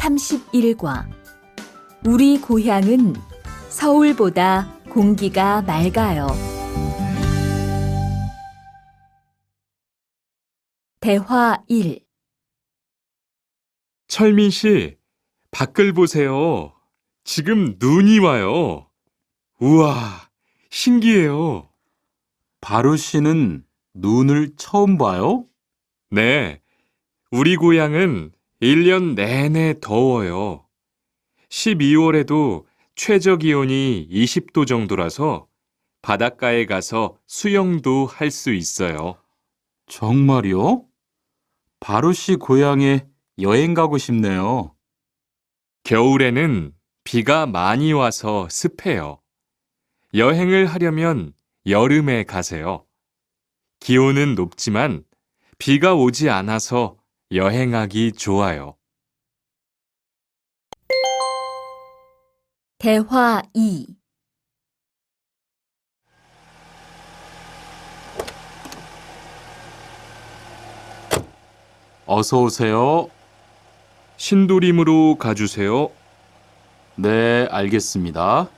31과 우리 고향은 서울보다 공기가 맑아요. 대화 1. 철민 씨, 밖을 보세요. 지금 눈이 와요. 우와, 신기해요. 바로 씨는 눈을 처음 봐요? 네, 우리 고향은 1년 내내 더워요. 12월에도 최저 기온이 20도 정도라서 바닷가에 가서 수영도 할 수 있어요. 정말요? 바로 씨 고향에 여행 가고 싶네요. 겨울에는 비가 많이 와서 습해요. 여행을 하려면 여름에 가세요. 기온은 높지만 비가 오지 않아서 여행하기 좋아요. 대화 2. 어서 오세요. 신도림으로 가주세요. 네, 알겠습니다.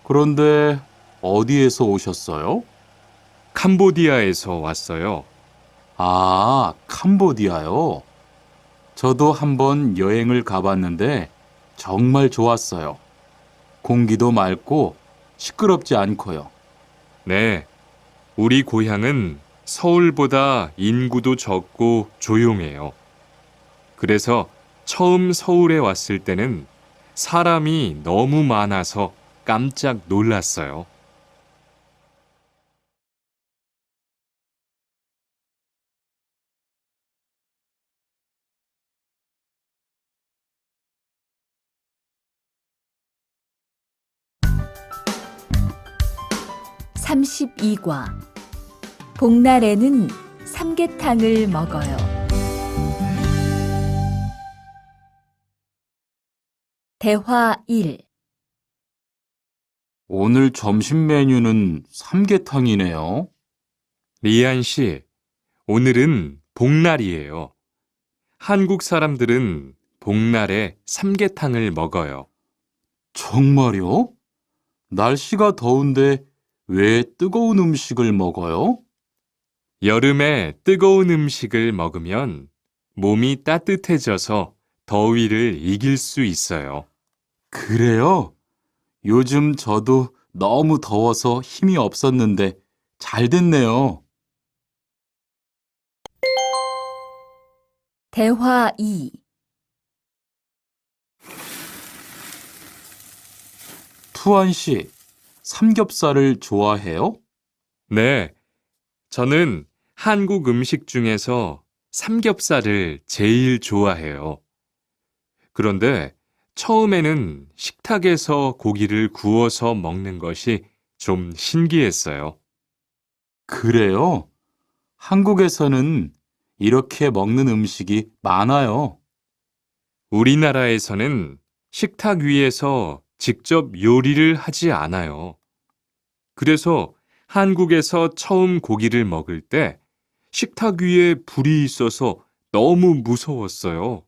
그런데 어디에서 오셨어요? 캄보디아에서 왔어요. 아, 캄보디아요. 저도 한번 여행을 가봤는데 정말 좋았어요. 공기도 맑고 시끄럽지 않고요. 네, 우리 고향은 서울보다 인구도 적고 조용해요. 그래서 처음 서울에 왔을 때는 사람이 너무 많아서 깜짝 놀랐어요. (32과) 복날에는 삼계탕을 먹어요. 대화 1. 오늘 점심 메뉴는 삼계탕이네요. 리안 씨, 오늘은 복날이에요. 한국 사람들은 복날에 삼계탕을 먹어요. 정말요? 날씨가 더운데 왜 뜨거운 음식을 먹어요? 여름에 뜨거운 음식을 먹으면 몸이 따뜻해져서 더위를 이길 수 있어요. 그래요? 요즘 저도 너무 더워서 힘이 없었는데 잘 됐네요. 대화 2. 투안 씨, 삼겹살을 좋아해요? 네, 저는 한국 음식 중에서 삼겹살을 제일 좋아해요. 그런데 처음에는 식탁에서 고기를 구워서 먹는 것이 좀 신기했어요. 그래요? 한국에서는 이렇게 먹는 음식이 많아요. 우리나라에서는 식탁 위에서 직접 요리를 하지 않아요. 그래서 한국에서 처음 고기를 먹을 때 식탁 위에 불이 있어서 너무 무서웠어요.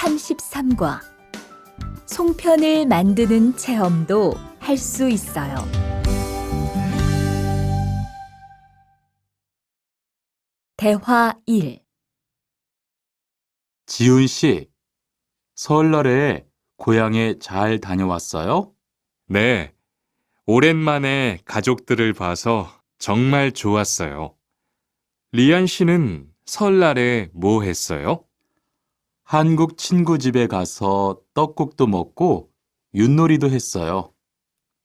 (33과) 송편을 만드는 체험도 할 수 있어요. 대화 1. 지훈 씨, 설날에 고향에 잘 다녀왔어요? 네, 오랜만에 가족들을 봐서 정말 좋았어요. 리안 씨는 설날에 뭐 했어요? 한국 친구 집에 가서 떡국도 먹고 윷놀이도 했어요.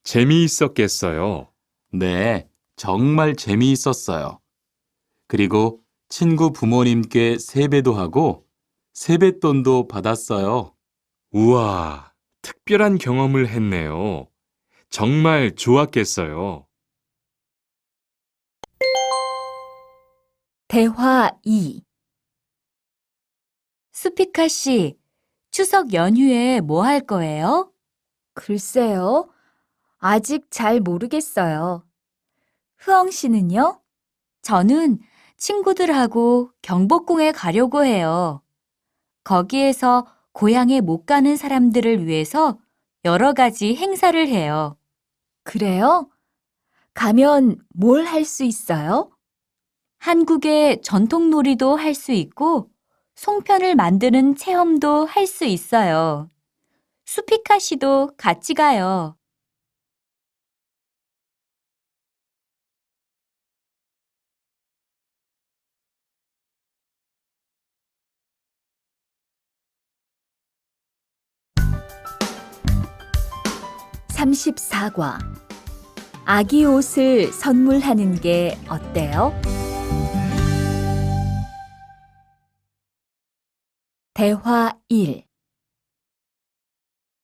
재미있었겠어요. 네, 정말 재미있었어요. 그리고 친구 부모님께 세배도 하고 세뱃돈도 받았어요. 우와, 특별한 경험을 했네요. 정말 좋았겠어요. 대화 2. 스피카 씨, 추석 연휴에 뭐 할 거예요? 글쎄요. 아직 잘 모르겠어요. 흐엉 씨는요? 저는 친구들하고 경복궁에 가려고 해요. 거기에서 고향에 못 가는 사람들을 위해서 여러 가지 행사를 해요. 그래요? 가면 뭘 할 수 있어요? 한국의 전통 놀이도 할 수 있고 송편을 만드는 체험도 할 수 있어요. 수피카 씨도 같이 가요. (34과) 아기 옷을 선물하는 게 어때요? 대화 1.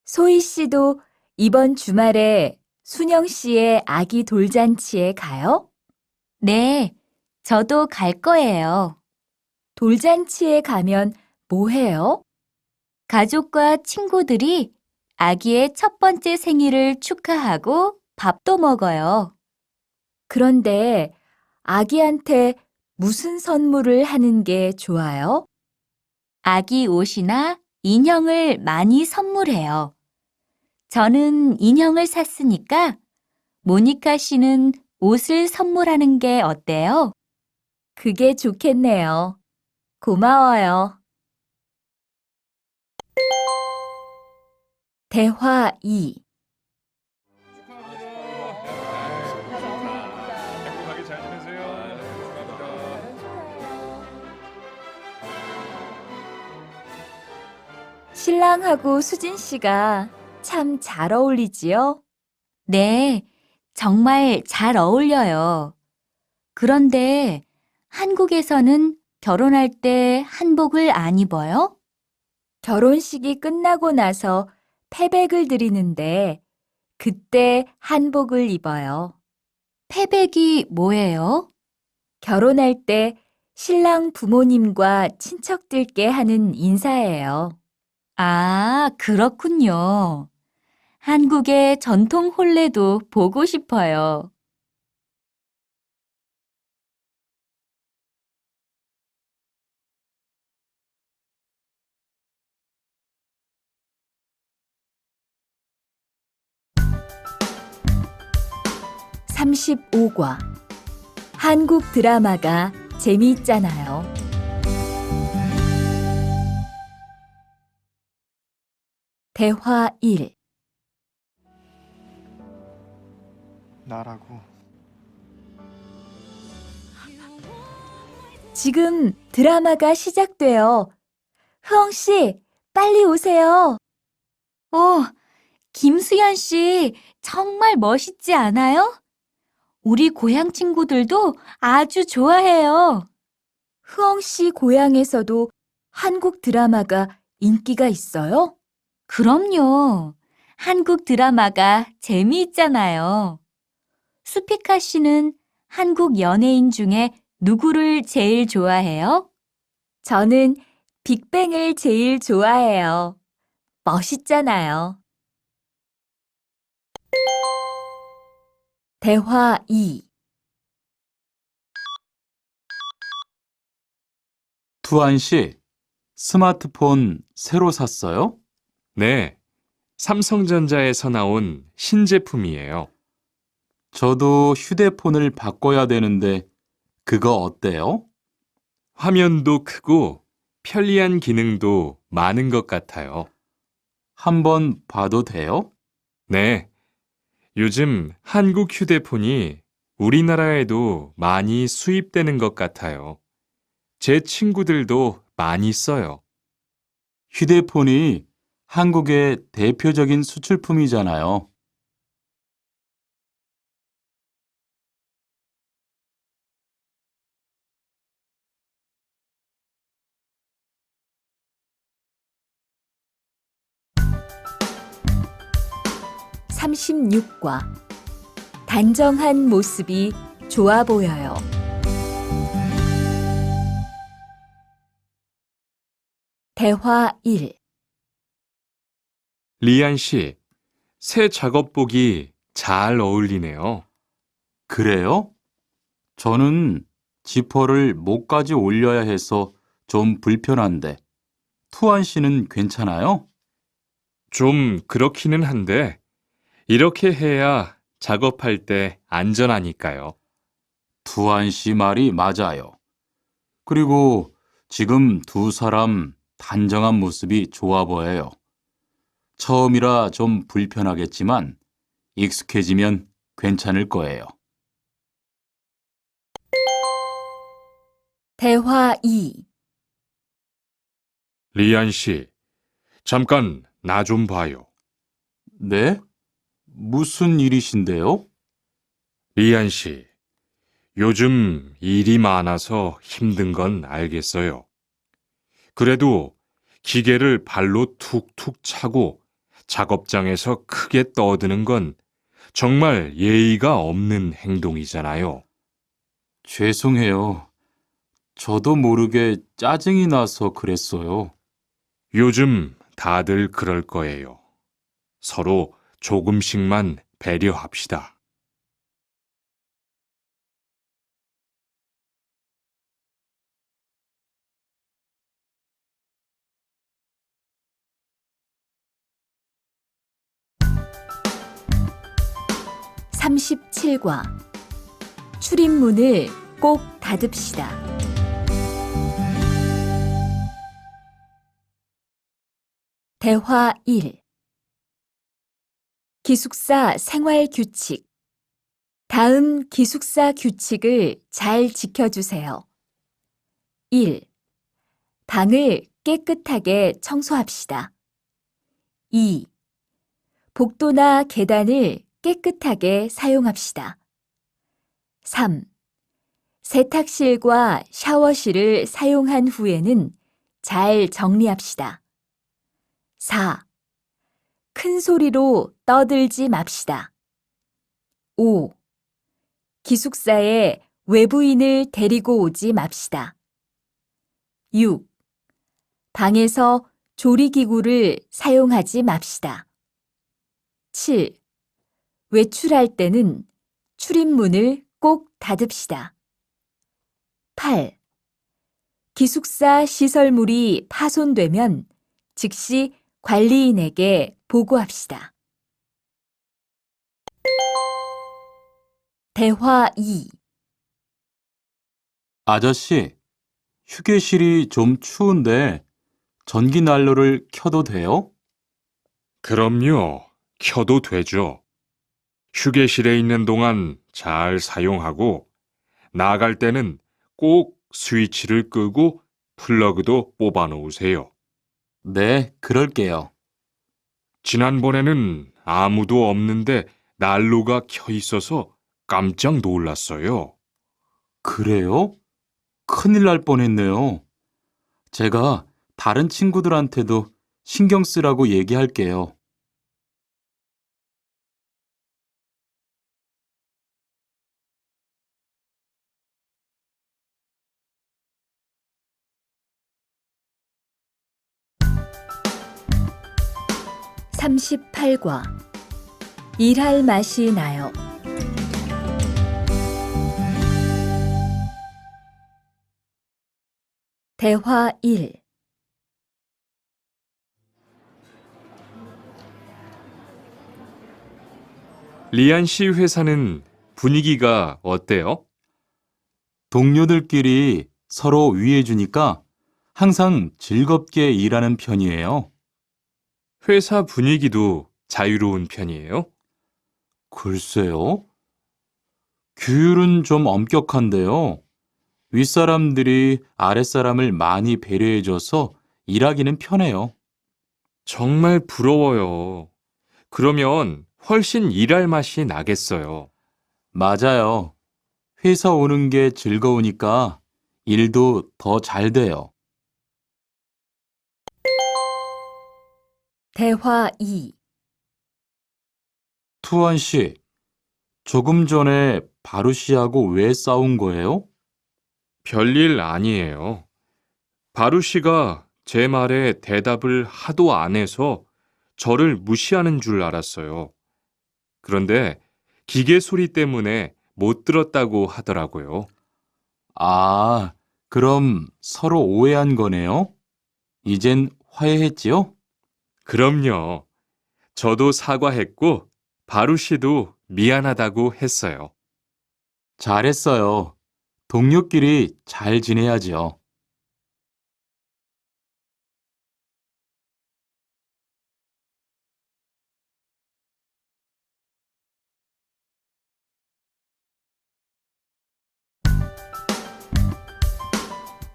소희 씨도 이번 주말에 순영 씨의 아기 돌잔치에 가요? 네, 저도 갈 거예요. 돌잔치에 가면 뭐 해요? 가족과 친구들이 아기의 첫 번째 생일을 축하하고 밥도 먹어요. 그런데 아기한테 무슨 선물을 하는 게 좋아요? 아기 옷이나 인형을 많이 선물해요. 저는 인형을 샀으니까 모니카 씨는 옷을 선물하는 게 어때요? 그게 좋겠네요. 고마워요. 대화 2. 행복하게 잘 지내세요. 신랑하고 수진 씨가 참 잘 어울리지요? 네, 정말 잘 어울려요. 그런데 한국에서는 결혼할 때 한복을 안 입어요? 결혼식이 끝나고 나서 패백을 드리는데 그때 한복을 입어요. 패백이 뭐예요? 결혼할 때 신랑 부모님과 친척들께 하는 인사예요. 아, 그렇군요. 한국의 전통 혼례도 보고 싶어요. (35과) 한국 드라마가 재미있잖아요. 대화 1. 나라고. 지금 드라마가 시작돼요. 흐엉 씨, 빨리 오세요. 김수현 씨, 정말 멋있지 않아요? 우리 고향 친구들도 아주 좋아해요. 흐엉 씨 고향에서도 한국 드라마가 인기가 있어요? 그럼요. 한국 드라마가 재미있잖아요. 수피카 씨는 한국 연예인 중에 누구를 제일 좋아해요? 저는 빅뱅을 제일 좋아해요. 멋있잖아요. 대화 2. 투안 씨, 스마트폰 새로 샀어요? 네, 삼성전자에서 나온 신제품이에요. 저도 휴대폰을 바꿔야 되는데 그거 어때요? 화면도 크고 편리한 기능도 많은 것 같아요. 한번 봐도 돼요? 네, 요즘 한국 휴대폰이 우리나라에도 많이 수입되는 것 같아요. 제 친구들도 많이 써요. 휴대폰이 한국의 대표적인 수출품이잖아요. (36과) 단정한 모습이 좋아 보여요. 대화 1. 리안 씨, 새 작업복이 잘 어울리네요. 그래요? 저는 지퍼를 목까지 올려야 해서 좀 불편한데, 투안 씨는 괜찮아요? 좀 그렇기는 한데, 이렇게 해야 작업할 때 안전하니까요. 투안 씨 말이 맞아요. 그리고 지금 두 사람 단정한 모습이 좋아 보여요. 처음이라 좀 불편하겠지만 익숙해지면 괜찮을 거예요. 대화 2. 리안 씨, 잠깐 나 좀 봐요. 네? 무슨 일이신데요? 리안 씨, 요즘 일이 많아서 힘든 건 알겠어요. 그래도 기계를 발로 툭툭 차고 작업장에서 크게 떠드는 건 정말 예의가 없는 행동이잖아요. 죄송해요. 저도 모르게 짜증이 나서 그랬어요. 요즘 다들 그럴 거예요. 서로 조금씩만 배려합시다. (37과) 출입문을 꼭 닫읍시다. 대화 1. 기숙사 생활 규칙. 다음 기숙사 규칙을 잘 지켜주세요. 1. 방을 깨끗하게 청소합시다. 2. 복도나 계단을 깨끗하게 사용합시다. 3. 세탁실과 샤워실을 사용한 후에는 잘 정리합시다. 4. 큰 소리로 떠들지 맙시다. 5. 기숙사에 외부인을 데리고 오지 맙시다. 6. 방에서 조리기구를 사용하지 맙시다. 7. 외출할 때는 출입문을 꼭 닫읍시다. 8. 기숙사 시설물이 파손되면 즉시 관리인에게 보고합시다. 대화 2. 아저씨, 휴게실이 좀 추운데 전기 난로를 켜도 돼요? 그럼요. 켜도 되죠. 휴게실에 있는 동안 잘 사용하고 나갈 때는 꼭 스위치를 끄고 플러그도 뽑아 놓으세요. 네, 그럴게요. 지난번에는 아무도 없는데 난로가 켜 있어서 깜짝 놀랐어요. 그래요? 큰일 날 뻔했네요. 제가 다른 친구들한테도 신경 쓰라고 얘기할게요. (38과) 일할 맛이 나요. 대화 1. 리안 씨 회사는 분위기가 어때요? 동료들끼리 서로 위해주니까 항상 즐겁게 일하는 편이에요. 회사 분위기도 자유로운 편이에요? 글쎄요. 규율은 좀 엄격한데요. 윗사람들이 아랫사람을 많이 배려해줘서 일하기는 편해요. 정말 부러워요. 그러면 훨씬 일할 맛이 나겠어요. 맞아요. 회사 오는 게 즐거우니까 일도 더 잘 돼요. 대화 2. 투안 씨, 조금 전에 바루 씨하고 왜 싸운 거예요? 별일 아니에요. 바루 씨가 제 말에 대답을 하도 안 해서 저를 무시하는 줄 알았어요. 그런데 기계 소리 때문에 못 들었다고 하더라고요. 아, 그럼 서로 오해한 거네요? 이젠 화해했지요? 그럼요. 저도 사과했고 바루시도 미안하다고 했어요. 잘했어요. 동료끼리 잘 지내야지요.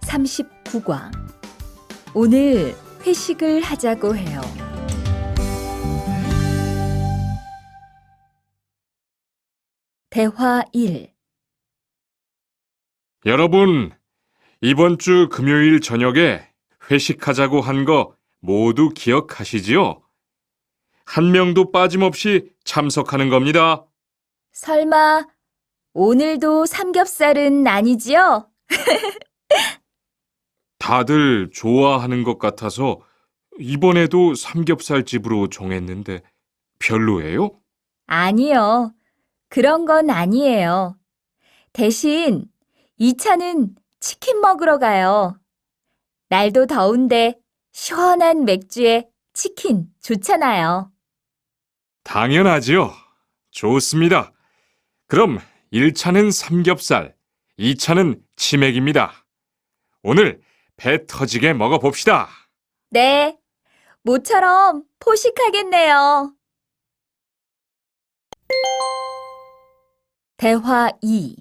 (39과) 오늘 회식을 하자고 해요. 대화 1. 여러분, 이번 주 금요일 저녁에 회식하자고 한 거 모두 기억하시지요? 한 명도 빠짐없이 참석하는 겁니다. 설마 오늘도 삼겹살은 아니지요? 다들 좋아하는 것 같아서 이번에도 삼겹살 집으로 정했는데 별로예요? 아니요. 그런 건 아니에요. 대신 2차는 치킨 먹으러 가요. 날도 더운데 시원한 맥주에 치킨 좋잖아요. 당연하지요. 좋습니다. 그럼 1차는 삼겹살, 2차는 치맥입니다. 오늘 배 터지게 먹어봅시다. 네, 모처럼 포식하겠네요. 대화 2.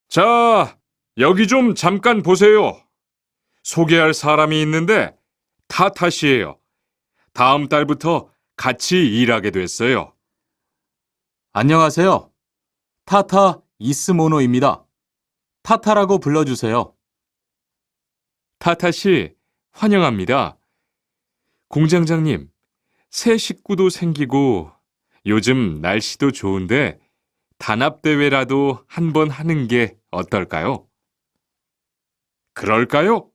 자, 여기 좀 잠깐 보세요. 소개할 사람이 있는데 타타 씨예요. 다음 달부터 같이 일하게 됐어요. 안녕하세요. 타타 이스모노입니다. 타타라고 불러주세요. 타타 씨, 환영합니다. 공장장님, 새 식구도 생기고 요즘 날씨도 좋은데 단합대회라도 한번 하는 게 어떨까요? 그럴까요?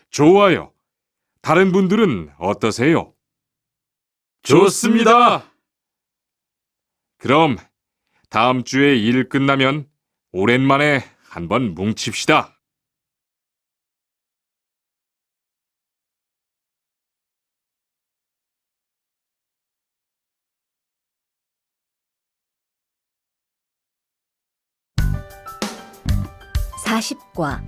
좋아요. 다른 분들은 어떠세요? 좋습니다. 그럼 다음 주에 일 끝나면 오랜만에 한번 뭉칩시다. (40과)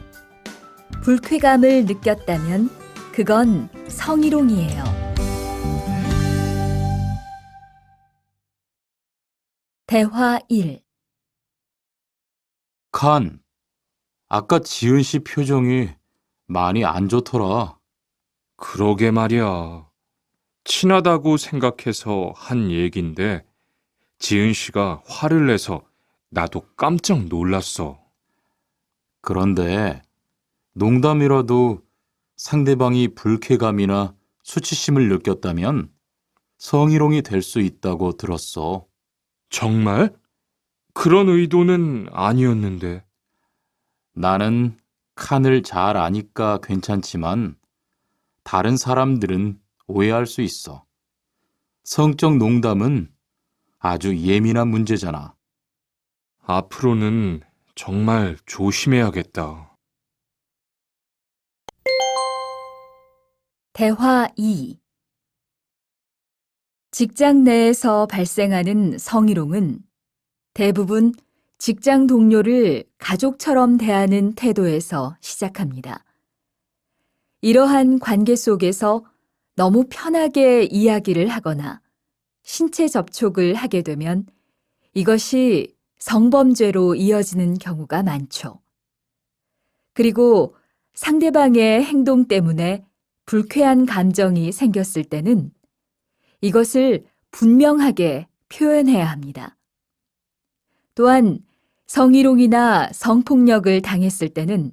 불쾌감을 느꼈다면 그건 성희롱이에요. 대화 1. 칸, 아까 지은 씨 표정이 많이 안 좋더라. 그러게 말이야. 친하다고 생각해서 한 얘긴데 지은 씨가 화를 내서 나도 깜짝 놀랐어. 그런데 농담이라도 상대방이 불쾌감이나 수치심을 느꼈다면 성희롱이 될 수 있다고 들었어. 정말? 그런 의도는 아니었는데. 나는 칸을 잘 아니까 괜찮지만 다른 사람들은 오해할 수 있어. 성적 농담은 아주 예민한 문제잖아. 앞으로는 정말 조심해야겠다. 대화 2. 직장 내에서 발생하는 성희롱은 대부분 직장 동료를 가족처럼 대하는 태도에서 시작합니다. 이러한 관계 속에서 너무 편하게 이야기를 하거나 신체 접촉을 하게 되면 이것이 성범죄로 이어지는 경우가 많죠. 그리고 상대방의 행동 때문에 불쾌한 감정이 생겼을 때는 이것을 분명하게 표현해야 합니다. 또한 성희롱이나 성폭력을 당했을 때는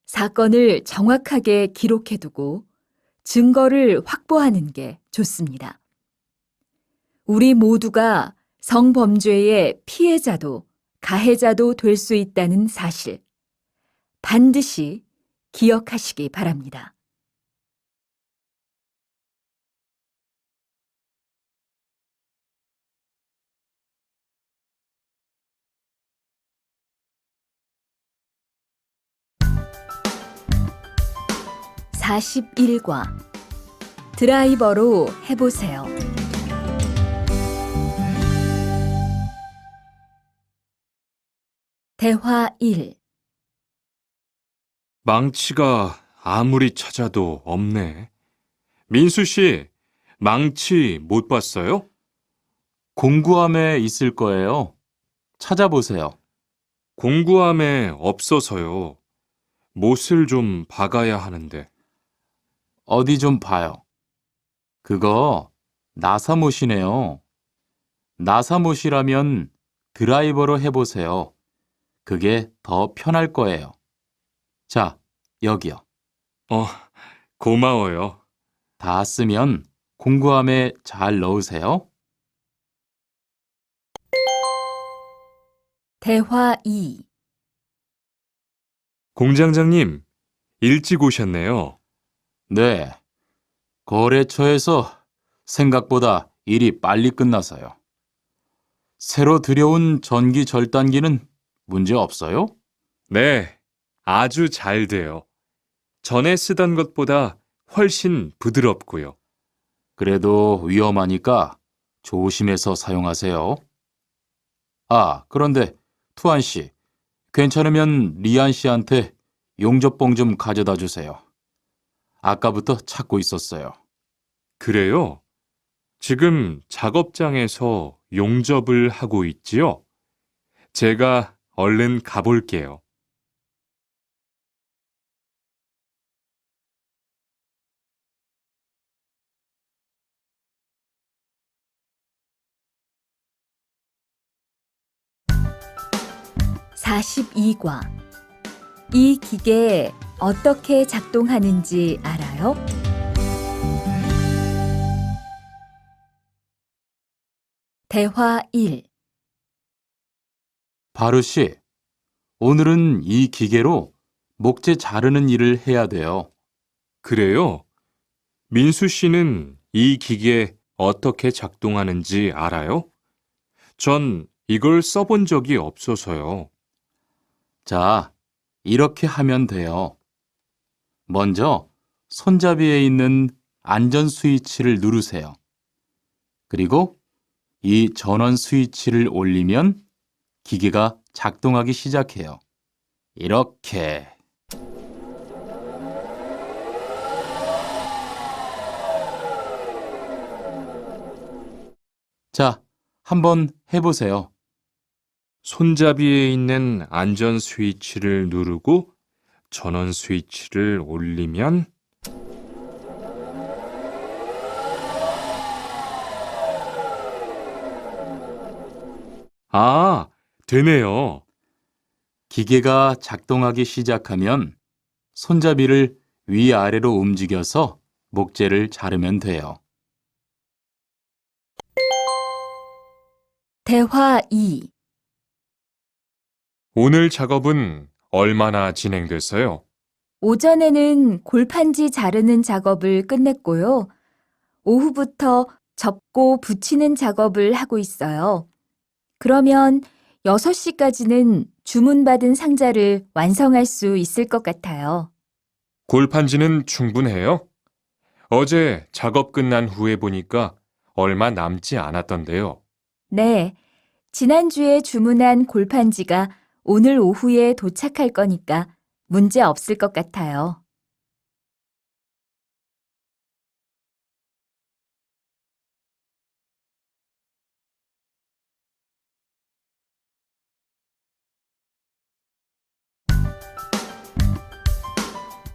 사건을 정확하게 기록해두고 증거를 확보하는 게 좋습니다. 우리 모두가 성범죄의 피해자도 가해자도 될 수 있다는 사실, 반드시 기억하시기 바랍니다. 41과 드라이버로 해보세요. 대화 1. 망치가 아무리 찾아도 없네. 민수 씨, 망치 못 봤어요? 공구함에 있을 거예요. 찾아보세요. 공구함에 없어서요. 못을 좀 박아야 하는데. 어디 좀 봐요. 그거 나사못이네요. 나사못이라면 드라이버로 해보세요. 그게 더 편할 거예요. 자, 여기요. 고마워요. 다 쓰면 공구함에 잘 넣으세요. 대화 2. 공장장님, 일찍 오셨네요. 네. 거래처에서 생각보다 일이 빨리 끝나서요. 새로 들여온 전기 절단기는 문제 없어요? 네, 아주 잘 돼요. 전에 쓰던 것보다 훨씬 부드럽고요. 그래도 위험하니까 조심해서 사용하세요. 아, 그런데 투안 씨, 괜찮으면 리안 씨한테 용접봉 좀 가져다 주세요. 아까부터 찾고 있었어요. 그래요? 지금 작업장에서 용접을 하고 있지요? 제가 얼른 가볼게요. (42과) 이 기계 어떻게 작동하는지 알아요? 대화 1. 바루 씨, 오늘은 이 기계로 목재 자르는 일을 해야 돼요. 그래요? 민수 씨는 이 기계 어떻게 작동하는지 알아요? 전 이걸 써본 적이 없어서요. 자, 이렇게 하면 돼요. 먼저 손잡이에 있는 안전 스위치를 누르세요. 그리고 이 전원 스위치를 올리면 기계가 작동하기 시작해요. 이렇게. 자, 한번 해보세요. 손잡이에 있는 안전 스위치를 누르고 전원 스위치를 올리면 되네요. 기계가 작동하기 시작하면 손잡이를 위아래로 움직여서 목재를 자르면 돼요. 대화 2. 오늘 작업은 얼마나 진행됐어요? 오전에는 골판지 자르는 작업을 끝냈고요. 오후부터 접고 붙이는 작업을 하고 있어요. 그러면 6시까지는 주문받은 상자를 완성할 수 있을 것 같아요. 골판지는 충분해요? 어제 작업 끝난 후에 보니까 얼마 남지 않았던데요. 네, 지난주에 주문한 골판지가 오늘 오후에 도착할 거니까 문제 없을 것 같아요.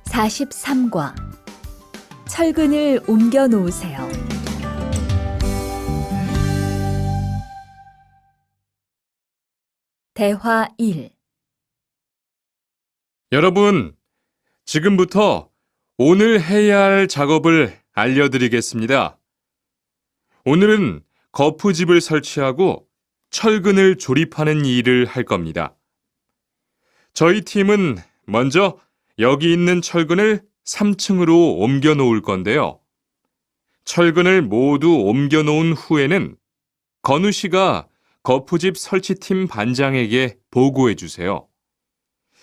(43과) 철근을 옮겨 놓으세요. 대화 1. 여러분, 지금부터 오늘 해야 할 작업을 알려드리겠습니다. 오늘은 거푸집을 설치하고 철근을 조립하는 일을 할 겁니다. 저희 팀은 먼저 여기 있는 철근을 3층으로 옮겨 놓을 건데요. 철근을 모두 옮겨 놓은 후에는 건우 씨가 거푸집 설치팀 반장에게 보고해 주세요.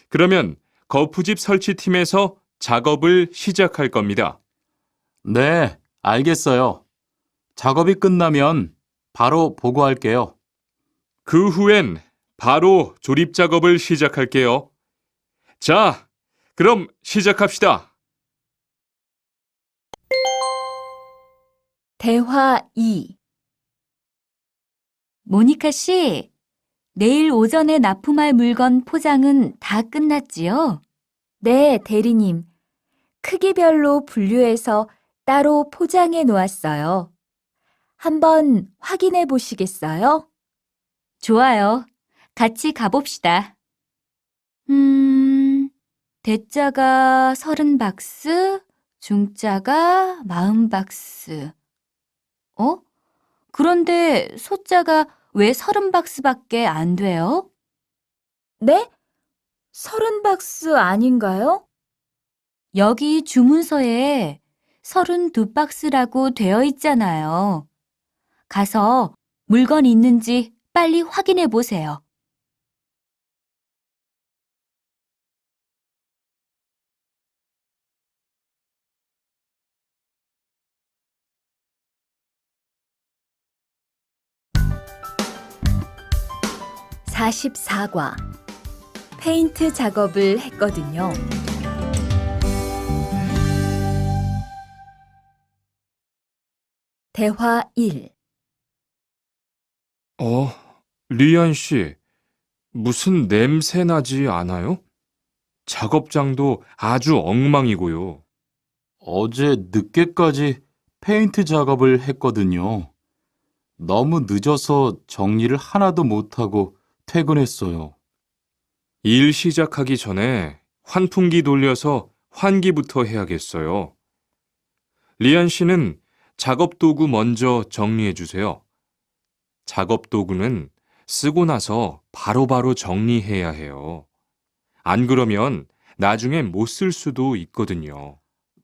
그러면 거푸집 설치팀에서 작업을 시작할 겁니다. 네, 알겠어요. 작업이 끝나면 바로 보고할게요. 그 후엔 바로 조립 작업을 시작할게요. 자, 그럼 시작합시다. 대화 2. 모니카 씨, 내일 오전에 납품할 물건 포장은 다 끝났지요? 네, 대리님. 크기별로 분류해서 따로 포장해 놓았어요. 한번 확인해 보시겠어요? 좋아요. 같이 가봅시다. 대자가 30박스, 중자가 40박스. 그런데 소자가 왜 30박스밖에 안 돼요? 네? 30박스 아닌가요? 여기 주문서에 32박스라고 되어 있잖아요. 가서 물건 있는지 빨리 확인해 보세요. (44과) 페인트 작업을 했거든요. 대화 1. 리안 씨, 무슨 냄새 나지 않아요? 작업장도 아주 엉망이고요. 어제 늦게까지 페인트 작업을 했거든요. 너무 늦어서 정리를 하나도 못하고 퇴근했어요. 일 시작하기 전에 환풍기 돌려서 환기부터 해야겠어요. 리안 씨는 작업 도구 먼저 정리해 주세요. 작업 도구는 쓰고 나서 바로바로 정리해야 해요. 안 그러면 나중에 못 쓸 수도 있거든요.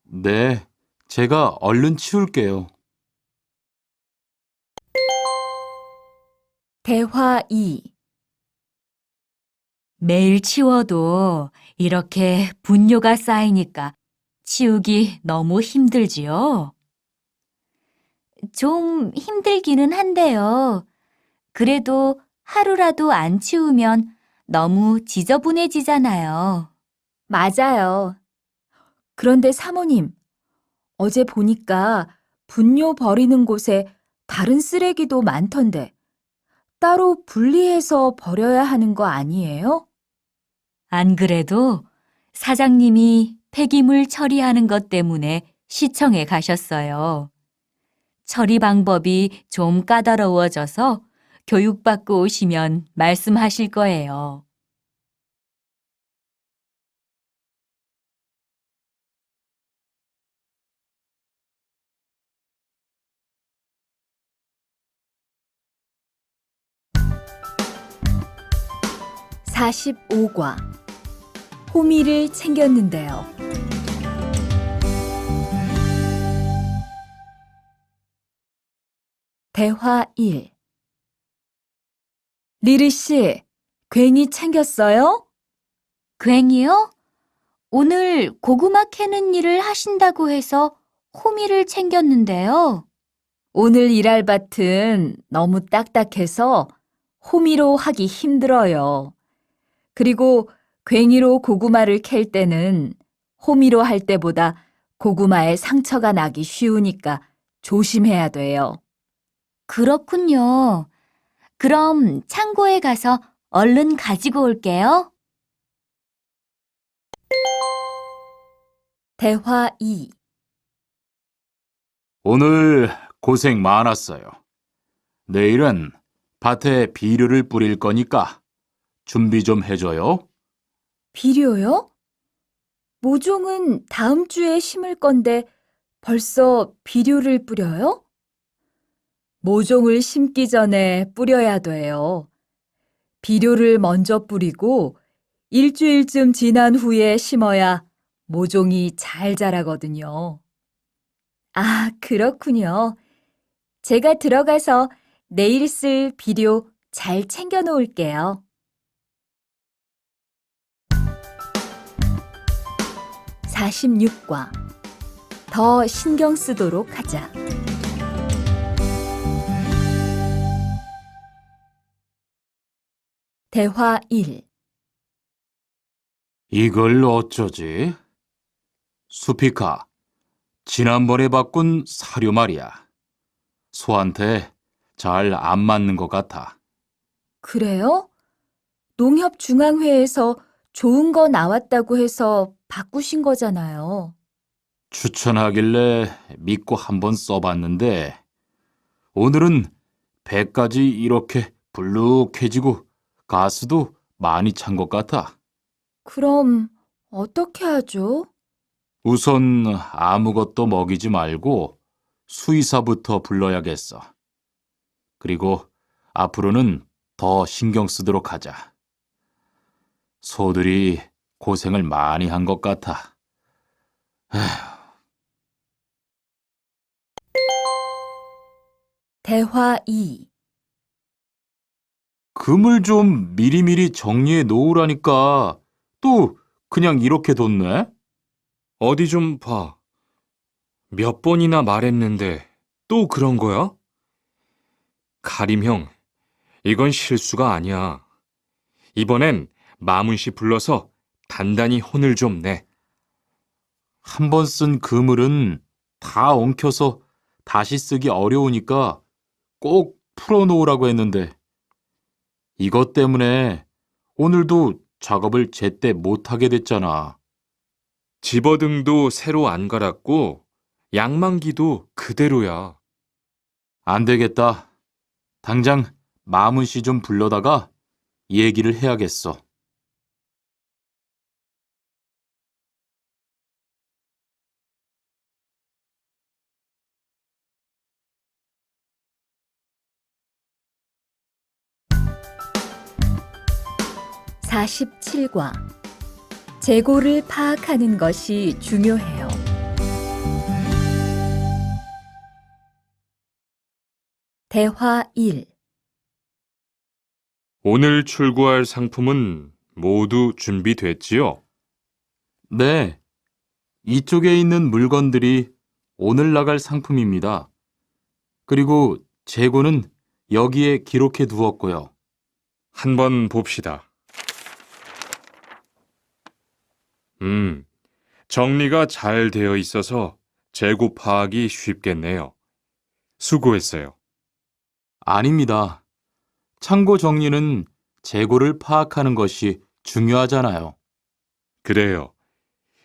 네, 제가 얼른 치울게요. 대화 2. 매일 치워도 이렇게 분뇨가 쌓이니까 치우기 너무 힘들지요? 좀 힘들기는 한데요. 그래도 하루라도 안 치우면 너무 지저분해지잖아요. 맞아요. 그런데 사모님, 어제 보니까 분뇨 버리는 곳에 다른 쓰레기도 많던데 따로 분리해서 버려야 하는 거 아니에요? 안 그래도 사장님이 폐기물 처리하는 것 때문에 시청에 가셨어요. 처리 방법이 좀 까다로워져서 교육받고 오시면 말씀하실 거예요. (45과) 호미를 챙겼는데요. 대화 1. 리르 씨, 괭이 챙겼어요? 괭이요? 오늘 고구마 캐는 일을 하신다고 해서 호미를 챙겼는데요. 오늘 일할 밭은 너무 딱딱해서 호미로 하기 힘들어요. 그리고 괭이로 고구마를 캘 때는 호미로 할 때보다 고구마에 상처가 나기 쉬우니까 조심해야 돼요. 그렇군요. 그럼 창고에 가서 얼른 가지고 올게요. 대화 2. 오늘 고생 많았어요. 내일은 밭에 비료를 뿌릴 거니까 준비 좀 해줘요. 비료요? 모종은 다음 주에 심을 건데 벌써 비료를 뿌려요? 모종을 심기 전에 뿌려야 돼요. 비료를 먼저 뿌리고 일주일쯤 지난 후에 심어야 모종이 잘 자라거든요. 아, 그렇군요. 제가 들어가서 내일 쓸 비료 잘 챙겨 놓을게요. 46과 더 신경 쓰도록 하자. 대화 1. 이걸 어쩌지? 수피카, 지난번에 바꾼 사료 말이야. 소한테 잘 안 맞는 것 같아. 그래요? 농협중앙회에서 좋은 거 나왔다고 해서 바꾸신 거잖아요. 추천하길래 믿고 한번 써봤는데 오늘은 배까지 이렇게 불룩해지고 가스도 많이 찬 것 같아. 그럼 어떻게 하죠? 우선 아무것도 먹이지 말고 수의사부터 불러야겠어. 그리고 앞으로는 더 신경 쓰도록 하자. 소들이 고생을 많이 한 것 같아. 대화 2. 금을 좀 미리미리 정리해 놓으라니까 또 그냥 이렇게 뒀네? 어디 좀 봐. 몇 번이나 말했는데 또 그런 거야? 가림 형, 이건 실수가 아니야. 이번엔 마문 씨 불러서 단단히 혼을 좀 내. 한 번 쓴 그물은 다 엉켜서 다시 쓰기 어려우니까 꼭 풀어놓으라고 했는데 이것 때문에 오늘도 작업을 제때 못하게 됐잖아. 집어등도 새로 안 갈았고 양만기도 그대로야. 안 되겠다. 당장 마문 씨 좀 불러다가 얘기를 해야겠어. (47과) 재고를 파악하는 것이 중요해요. 대화 1. 오늘 출고할 상품은 모두 준비됐지요? 네, 이쪽에 있는 물건들이 오늘 나갈 상품입니다. 그리고 재고는 여기에 기록해 두었고요. 한번 봅시다. 정리가 잘 되어 있어서 재고 파악이 쉽겠네요. 수고했어요. 아닙니다. 창고 정리는 재고를 파악하는 것이 중요하잖아요. 그래요.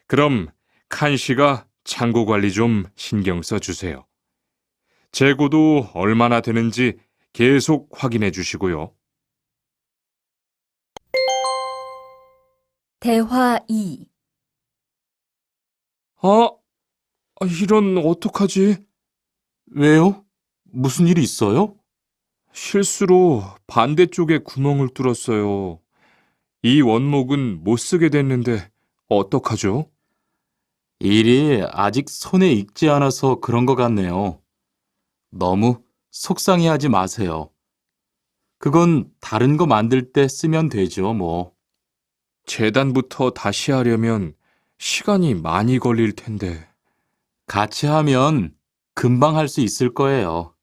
그럼 칸 씨가 창고 관리 좀 신경 써 주세요. 재고도 얼마나 되는지 계속 확인해 주시고요. 대화 2. 이런 어떡하지? 왜요? 무슨 일이 있어요? 실수로 반대쪽에 구멍을 뚫었어요. 이 원목은 못 쓰게 됐는데 어떡하죠? 일이 아직 손에 익지 않아서 그런 것 같네요. 너무 속상해하지 마세요. 그건 다른 거 만들 때 쓰면 되죠, 뭐. 재단부터 다시 하려면 시간이 많이 걸릴 텐데. 같이 하면 금방 할 수 있을 거예요.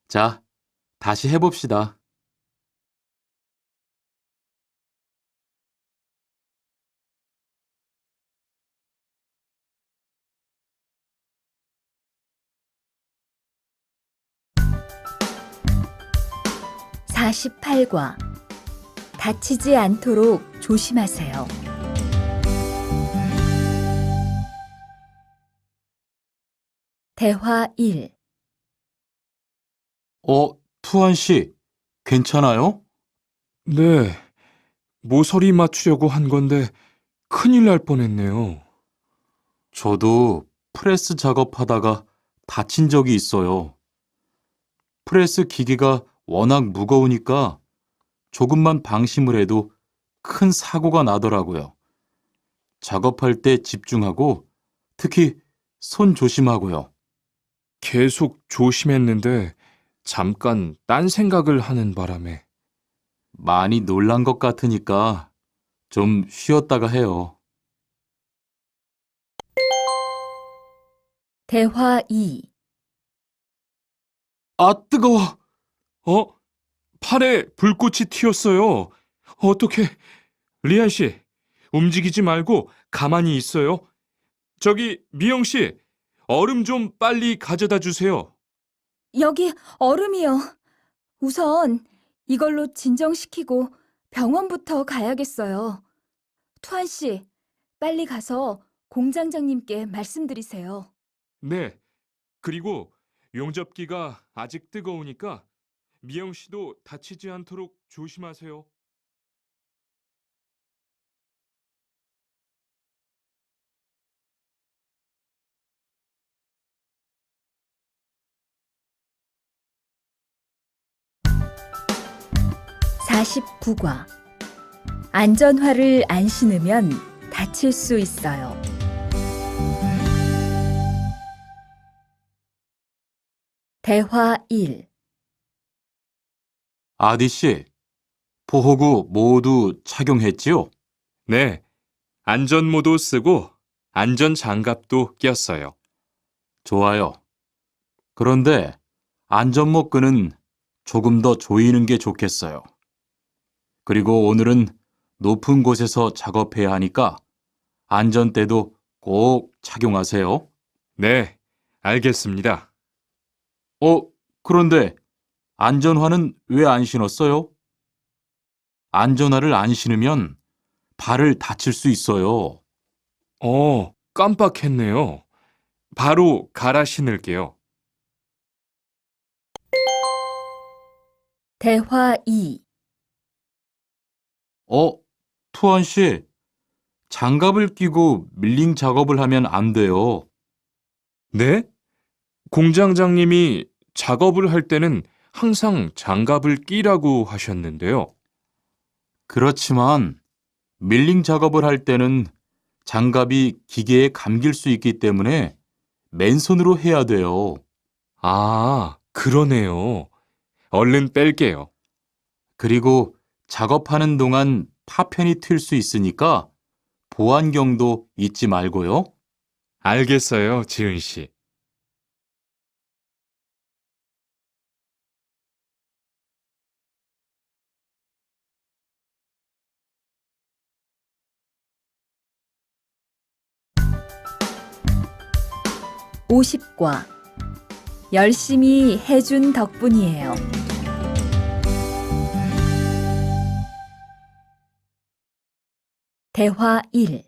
자, 다시 해봅시다. (48과) 다치지 않도록 조심하세요. 대화 1. 투한 씨, 괜찮아요? 네, 모서리 맞추려고 한 건데 큰일 날 뻔했네요. 저도 프레스 작업하다가 다친 적이 있어요. 프레스 기계가 워낙 무거우니까 조금만 방심을 해도 큰 사고가 나더라고요. 작업할 때 집중하고 특히 손 조심하고요. 계속 조심했는데 잠깐 딴 생각을 하는 바람에. 많이 놀란 것 같으니까 좀 쉬었다가 해요. 대화 2. 아, 뜨거워. 팔에 불꽃이 튀었어요. 어떻게? 리안 씨, 움직이지 말고 가만히 있어요. 저기, 미영 씨, 얼음 좀 빨리 가져다 주세요. 여기 얼음이요. 우선 이걸로 진정시키고 병원부터 가야겠어요. 투한 씨, 빨리 가서 공장장님께 말씀드리세요. 네. 그리고 용접기가 아직 뜨거우니까 미영 씨도 다치지 않도록 조심하세요. (49과) 안전화를 안 신으면 다칠 수 있어요. 대화 1. 아디 씨, 보호구 모두 착용했지요? 네. 안전모도 쓰고 안전장갑도 꼈어요. 좋아요. 그런데 안전모 끈은 조금 더 조이는 게 좋겠어요. 그리고 오늘은 높은 곳에서 작업해야 하니까 안전대도 꼭 착용하세요. 네. 알겠습니다. 그런데 안전화는 왜 안 신었어요? 안전화를 안 신으면 발을 다칠 수 있어요. 깜빡했네요. 바로 갈아 신을게요. 대화 2. 투원 씨, 장갑을 끼고 밀링 작업을 하면 안 돼요. 네? 공장장님이 작업을 할 때는 항상 장갑을 끼라고 하셨는데요. 그렇지만 밀링 작업을 할 때는 장갑이 기계에 감길 수 있기 때문에 맨손으로 해야 돼요. 아, 그러네요. 얼른 뺄게요. 그리고 작업하는 동안 파편이 튈 수 있으니까 보안경도 잊지 말고요. 알겠어요, 지은 씨. (50과) 열심히 해준 덕분이에요. 대화 1.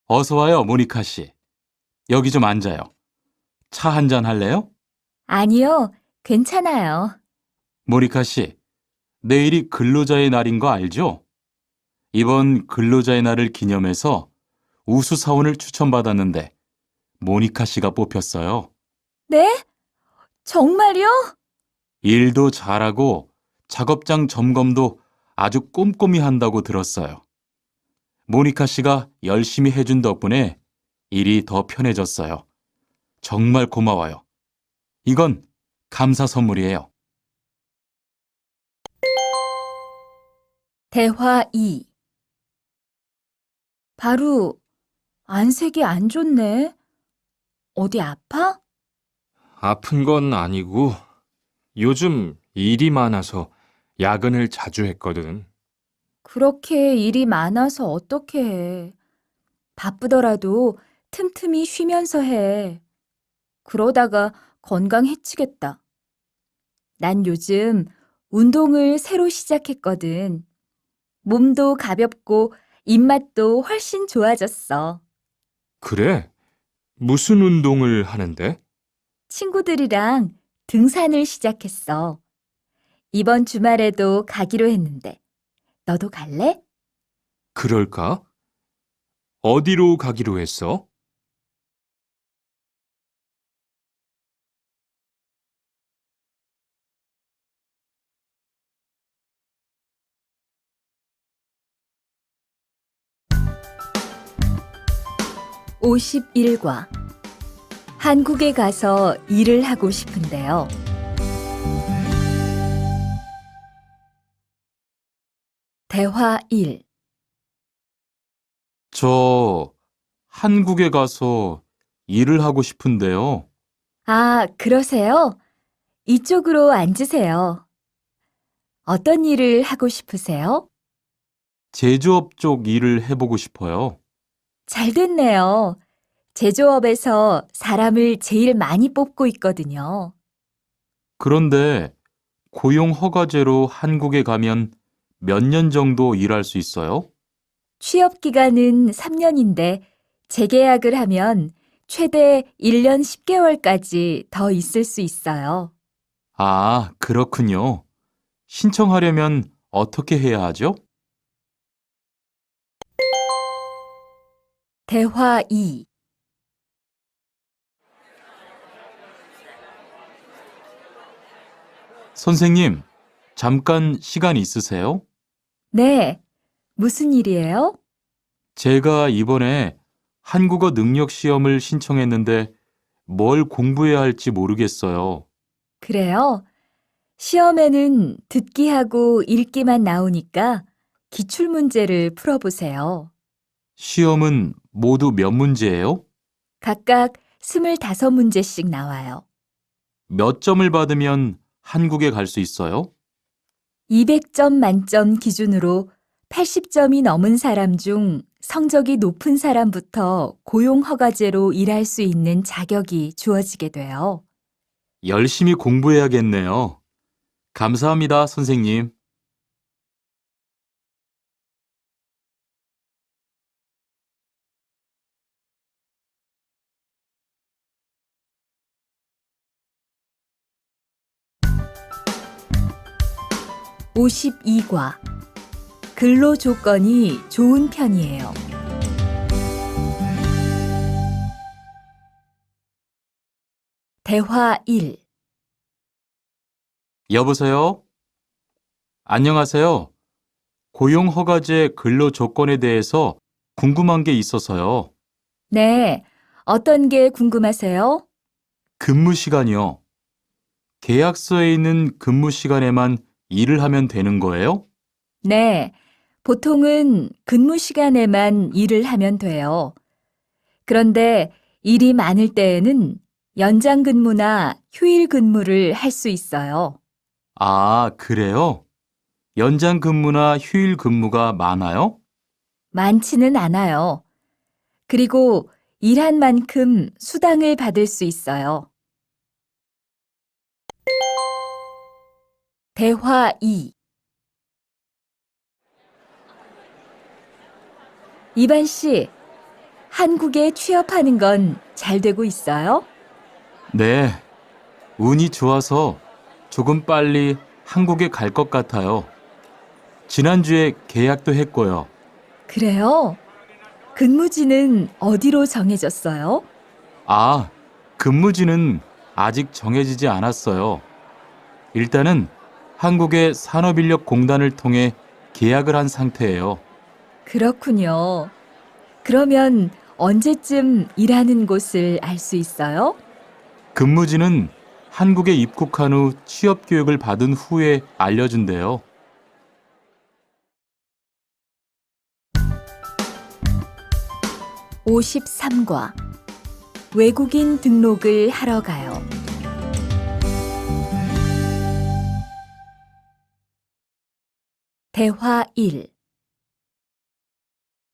어서 와요, 모니카 씨. 여기 좀 앉아요. 차 한 잔 할래요? 아니요, 괜찮아요. 모니카 씨, 내일이 근로자의 날인 거 알죠? 이번 근로자의 날을 기념해서 우수 사원을 추천받았는데 모니카 씨가 뽑혔어요. 네? 정말요? 일도 잘하고 작업장 점검도 아주 꼼꼼히 한다고 들었어요. 모니카 씨가 열심히 해준 덕분에 일이 더 편해졌어요. 정말 고마워요. 이건 감사 선물이에요. 대화 2. 바로 안색이 안 좋네. 어디 아파? 아픈 건 아니고 요즘 일이 많아서 야근을 자주 했거든. 그렇게 일이 많아서 어떻게 해. 바쁘더라도 틈틈이 쉬면서 해. 그러다가 건강 해치겠다. 난 요즘 운동을 새로 시작했거든. 몸도 가볍고 입맛도 훨씬 좋아졌어. 그래? 무슨 운동을 하는데? 친구들이랑 등산을 시작했어. 이번 주말에도 가기로 했는데, 너도 갈래? 그럴까? 어디로 가기로 했어? (51과) 한국에 가서 일을 하고 싶은데요. 대화 1. 저 한국에 가서 일을 하고 싶은데요. 아, 그러세요? 이쪽으로 앉으세요. 어떤 일을 하고 싶으세요? 제조업 쪽 일을 해보고 싶어요. 잘 됐네요. 제조업에서 사람을 제일 많이 뽑고 있거든요. 그런데 고용 허가제로 한국에 가면 몇 년 정도 일할 수 있어요? 취업 기간은 3년인데 재계약을 하면 최대 1년 10개월까지 더 있을 수 있어요. 아, 그렇군요. 신청하려면 어떻게 해야 하죠? 대화 2. 선생님, 잠깐 시간 있으세요? 네. 무슨 일이에요? 제가 이번에 한국어 능력 시험을 신청했는데 뭘 공부해야 할지 모르겠어요. 그래요? 시험에는 듣기하고 읽기만 나오니까 기출문제를 풀어보세요. 시험은 모두 몇 문제예요? 각각 25문제씩 나와요. 몇 점을 받으면 한국에 갈 수 있어요? 200점 만점 기준으로 80점이 넘은 사람 중 성적이 높은 사람부터 고용허가제로 일할 수 있는 자격이 주어지게 돼요. 열심히 공부해야겠네요. 감사합니다, 선생님. (52과) 근로 조건이 좋은 편이에요. 대화 1. 여보세요? 안녕하세요. 고용허가제 근로 조건에 대해서 궁금한 게 있어서요. 네, 어떤 게 궁금하세요? 근무 시간이요. 계약서에 있는 근무 시간에만 일을 하면 되는 거예요? 네, 보통은 근무 시간에만 일을 하면 돼요. 그런데 일이 많을 때에는 연장 근무나 휴일 근무를 할 수 있어요. 아, 그래요? 연장 근무나 휴일 근무가 많아요? 많지는 않아요. 그리고 일한 만큼 수당을 받을 수 있어요. 대화 2. 이반 씨, 한국에 취업하는 건 잘 되고 있어요? 네. 운이 좋아서 조금 빨리 한국에 갈 것 같아요. 지난주에 계약도 했고요. 그래요? 근무지는 어디로 정해졌어요? 아, 근무지는 아직 정해지지 않았어요. 일단은 한국의 산업인력공단을 통해 계약을 한 상태예요. 그렇군요. 그러면 언제쯤 일하는 곳을 알 수 있어요? 근무지는 한국에 입국한 후 취업 교육을 받은 후에 알려준대요. (53과) 외국인 등록을 하러 가요. 대화 1.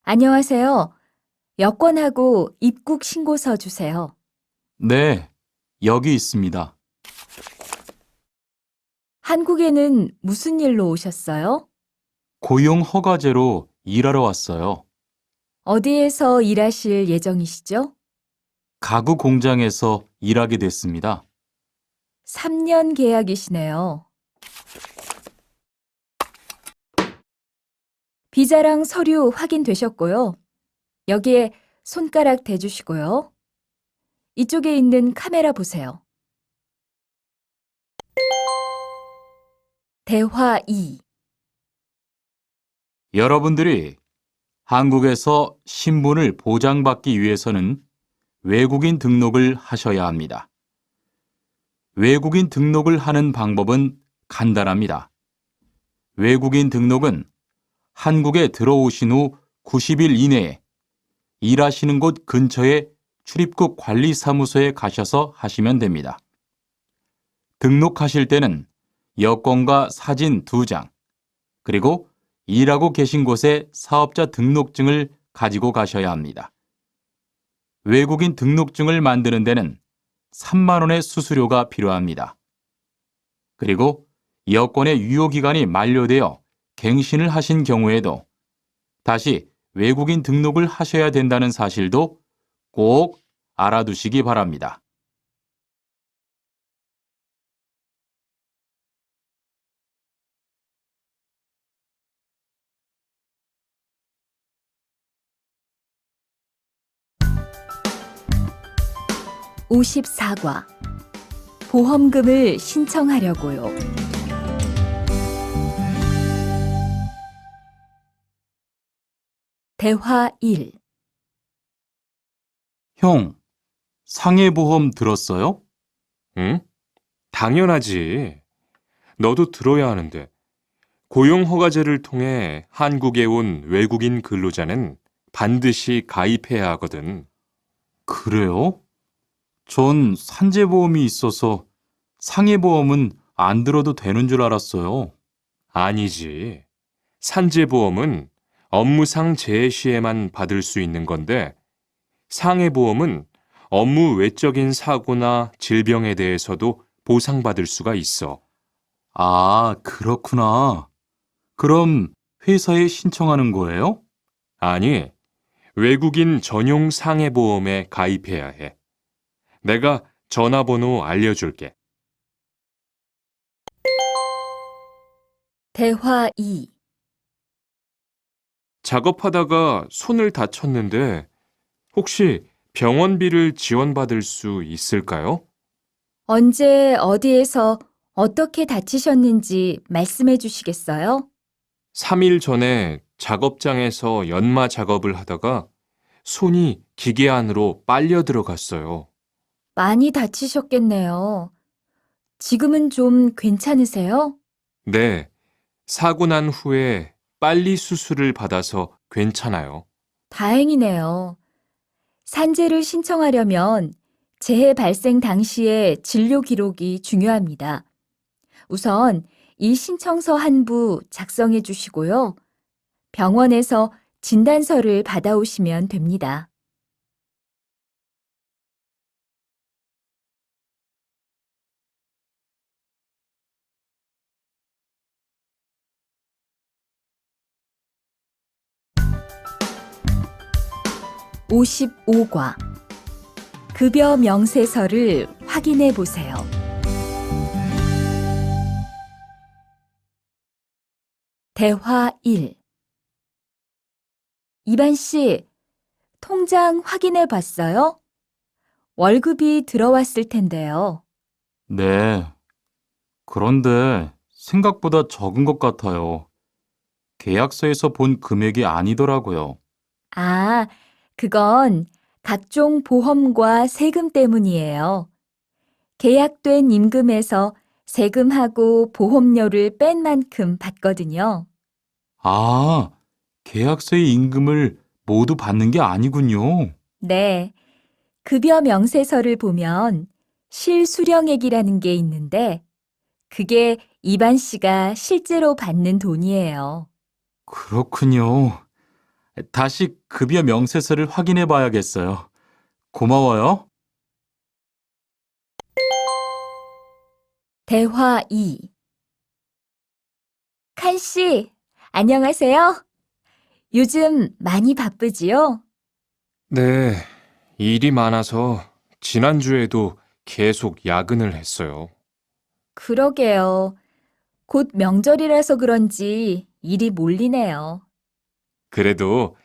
안녕하세요. 여권하고 입국 신고서 주세요. 네, 여기 있습니다. 한국에는 무슨 일로 오셨어요? 고용 허가제로 일하러 왔어요. 어디에서 일하실 예정이시죠? 가구 공장에서 일하게 됐습니다. 3년 계약이시네요. 비자랑 서류 확인되셨고요. 여기에 손가락 대주시고요. 이쪽에 있는 카메라 보세요. 대화 2. 여러분들이 한국에서 신분을 보장받기 위해서는 외국인 등록을 하셔야 합니다. 외국인 등록을 하는 방법은 간단합니다. 외국인 등록은 한국에 들어오신 후 90일 이내에 일하시는 곳 근처에 출입국 관리사무소에 가셔서 하시면 됩니다. 등록하실 때는 여권과 사진 2장, 그리고 일하고 계신 곳의 사업자 등록증을 가지고 가셔야 합니다. 외국인 등록증을 만드는 데는 3만 원의 수수료가 필요합니다. 그리고 여권의 유효기간이 만료되어 갱신을 하신 경우에도 다시 외국인 등록을 하셔야 된다는 사실도 꼭 알아두시기 바랍니다. (54과) 보험금을 신청하려고요. 대화 1. 형, 상해보험 들었어요? 응? 당연하지. 너도 들어야 하는데. 고용허가제를 통해 한국에 온 외국인 근로자는 반드시 가입해야 하거든. 그래요? 전 산재보험이 있어서 상해보험은 안 들어도 되는 줄 알았어요. 아니지. 산재보험은 업무상 재해 시에만 받을 수 있는 건데, 상해보험은 업무 외적인 사고나 질병에 대해서도 보상받을 수가 있어. 아, 그렇구나. 그럼 회사에 신청하는 거예요? 아니, 외국인 전용 상해보험에 가입해야 해. 내가 전화번호 알려줄게. 대화 2. 작업하다가 손을 다쳤는데 혹시 병원비를 지원받을 수 있을까요? 언제 어디에서 어떻게 다치셨는지 말씀해 주시겠어요? 3일 전에 작업장에서 연마 작업을 하다가 손이 기계 안으로 빨려 들어갔어요. 많이 다치셨겠네요. 지금은 좀 괜찮으세요? 네, 사고 난 후에 빨리 수술을 받아서 괜찮아요. 다행이네요. 산재를 신청하려면 재해 발생 당시의 진료 기록이 중요합니다. 우선 이 신청서 한 부 작성해 주시고요. 병원에서 진단서를 받아오시면 됩니다. (55과) 급여 명세서를 확인해 보세요. 대화 1. 이반 씨, 통장 확인해 봤어요? 월급이 들어왔을 텐데요. 네. 그런데 생각보다 적은 것 같아요. 계약서에서 본 금액이 아니더라고요. 아, 그건 각종 보험과 세금 때문이에요. 계약된 임금에서 세금하고 보험료를 뺀 만큼 받거든요. 아, 계약서의 임금을 모두 받는 게 아니군요. 네, 급여 명세서를 보면 실수령액이라는 게 있는데 그게 이반 씨가 실제로 받는 돈이에요. 그렇군요. 다시 급여 명세서를 확인해 봐야겠어요. 고마워요. 대화 2. 칸 씨, 안녕하세요. 요즘 많이 바쁘지요? 네, 일이 많아서 지난주에도 계속 야근을 했어요. 그러게요. 곧 명절이라서 그런지 일이 몰리네요. 그래도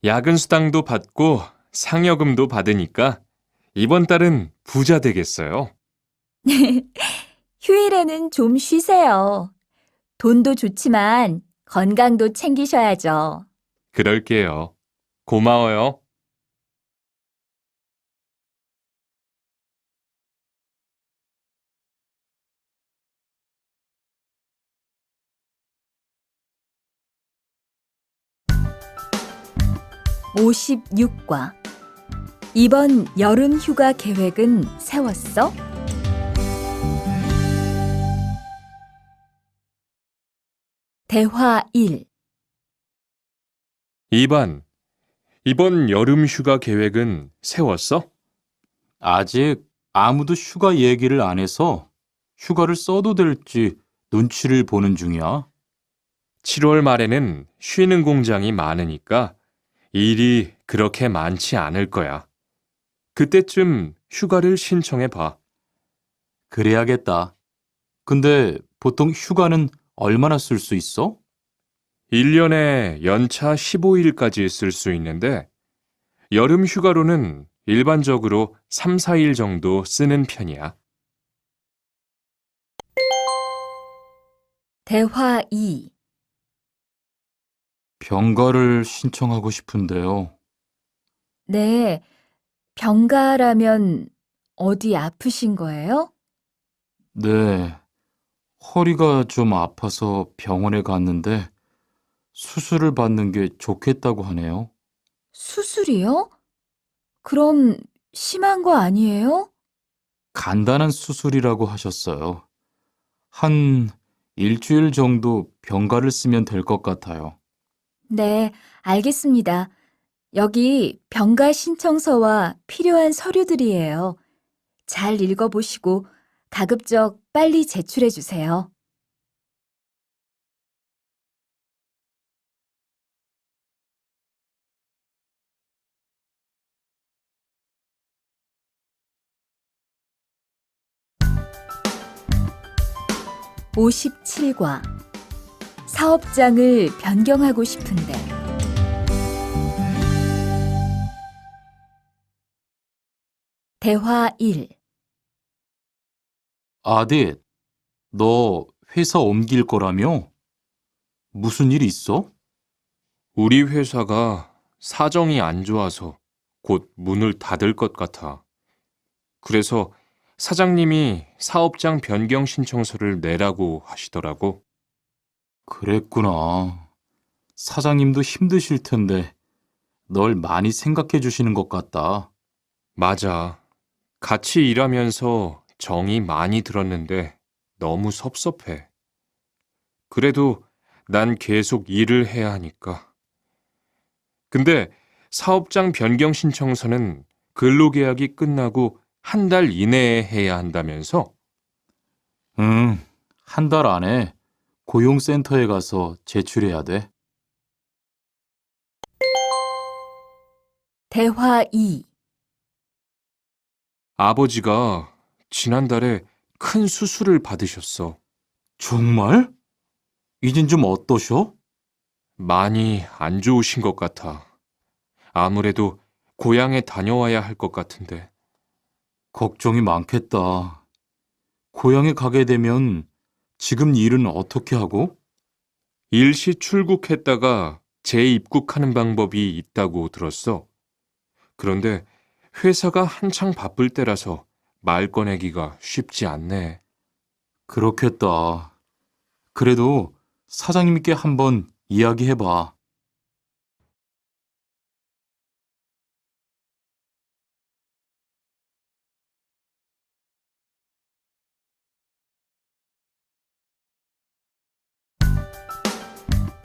야근 수당도 받고 상여금도 받으니까 이번 달은 부자 되겠어요. 휴일에는 좀 쉬세요. 돈도 좋지만 건강도 챙기셔야죠. 그럴게요. 고마워요. (56과) 이번 여름 휴가 계획은 세웠어? 대화 1. 2반, 이번 여름 휴가 계획은 세웠어? 아직 아무도 휴가 얘기를 안 해서 휴가를 써도 될지 눈치를 보는 중이야. 7월 말에는 쉬는 공장이 많으니까 일이 그렇게 많지 않을 거야. 그때쯤 휴가를 신청해 봐. 그래야겠다. 근데 보통 휴가는 얼마나 쓸 수 있어? 1년에 연차 15일까지 쓸 수 있는데 여름 휴가로는 일반적으로 3, 4일 정도 쓰는 편이야. 대화 2. 병가를 신청하고 싶은데요. 네, 병가라면 어디 아프신 거예요? 네, 허리가 좀 아파서 병원에 갔는데 수술을 받는 게 좋겠다고 하네요. 수술이요? 그럼 심한 거 아니에요? 간단한 수술이라고 하셨어요. 한 일주일 정도 병가를 쓰면 될 것 같아요. 네, 알겠습니다. 여기 병가 신청서와 필요한 서류들이에요. 잘 읽어보시고 가급적 빨리 제출해 주세요. (57과) 사업장을 변경하고 싶은데. 대화 1. 아딧, 너 회사 옮길 거라며? 무슨 일 있어? 우리 회사가 사정이 안 좋아서 곧 문을 닫을 것 같아. 그래서 사장님이 사업장 변경 신청서를 내라고 하시더라고. 그랬구나. 사장님도 힘드실 텐데 널 많이 생각해 주시는 것 같다. 맞아. 같이 일하면서 정이 많이 들었는데 너무 섭섭해. 그래도 난 계속 일을 해야 하니까. 근데 사업장 변경 신청서는 근로계약이 끝나고 한 달 이내에 해야 한다면서? 응, 한 달 안에 고용센터에 가서 제출해야 돼. 대화 2. 아버지가 지난달에 큰 수술을 받으셨어. 정말? 이젠 좀 어떠셔? 많이 안 좋으신 것 같아. 아무래도 고향에 다녀와야 할 것 같은데. 걱정이 많겠다. 고향에 가게 되면 지금 일은 어떻게 하고? 일시 출국했다가 재입국하는 방법이 있다고 들었어. 그런데 회사가 한창 바쁠 때라서 말 꺼내기가 쉽지 않네. 그렇겠다. 그래도 사장님께 한번 이야기해봐.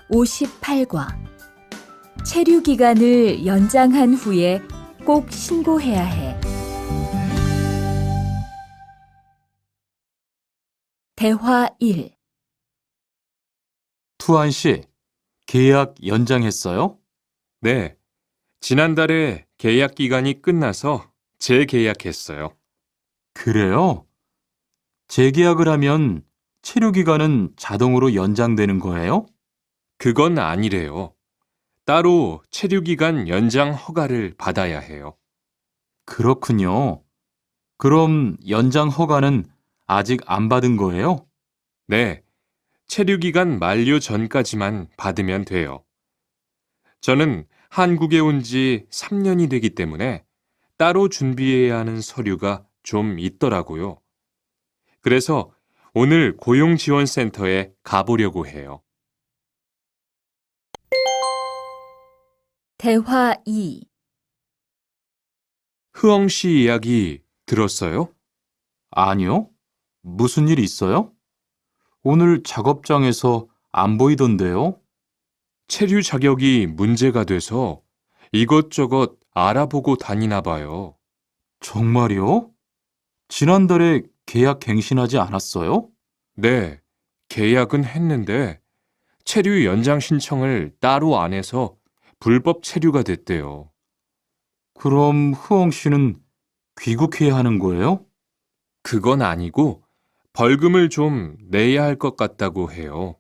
(58과) 체류 기간을 연장한 후에 꼭 신고해야 해. 대화 1. 투안 씨, 계약 연장했어요? 네, 지난달에 계약 기간이 끝나서 재계약했어요. 그래요? 재계약을 하면 체류 기간은 자동으로 연장되는 거예요? 그건 아니래요. 따로 체류 기간 연장 허가를 받아야 해요. 그렇군요. 그럼 연장 허가는 아직 안 받은 거예요? 네, 체류 기간 만료 전까지만 받으면 돼요. 저는 한국에 온 지 3년이 되기 때문에 따로 준비해야 하는 서류가 좀 있더라고요. 그래서 오늘 고용지원센터에 가보려고 해요. 대화 2. 흐엉 씨 이야기 들었어요? 아니요. 무슨 일 있어요? 오늘 작업장에서 안 보이던데요? 체류 자격이 문제가 돼서 이것저것 알아보고 다니나 봐요. 정말요? 지난달에 계약 갱신하지 않았어요? 네, 계약은 했는데 체류 연장 신청을 따로 안 해서 불법 체류가 됐대요. 그럼 흐엉 씨는 귀국해야 하는 거예요? 그건 아니고 벌금을 좀 내야 할 것 같다고 해요.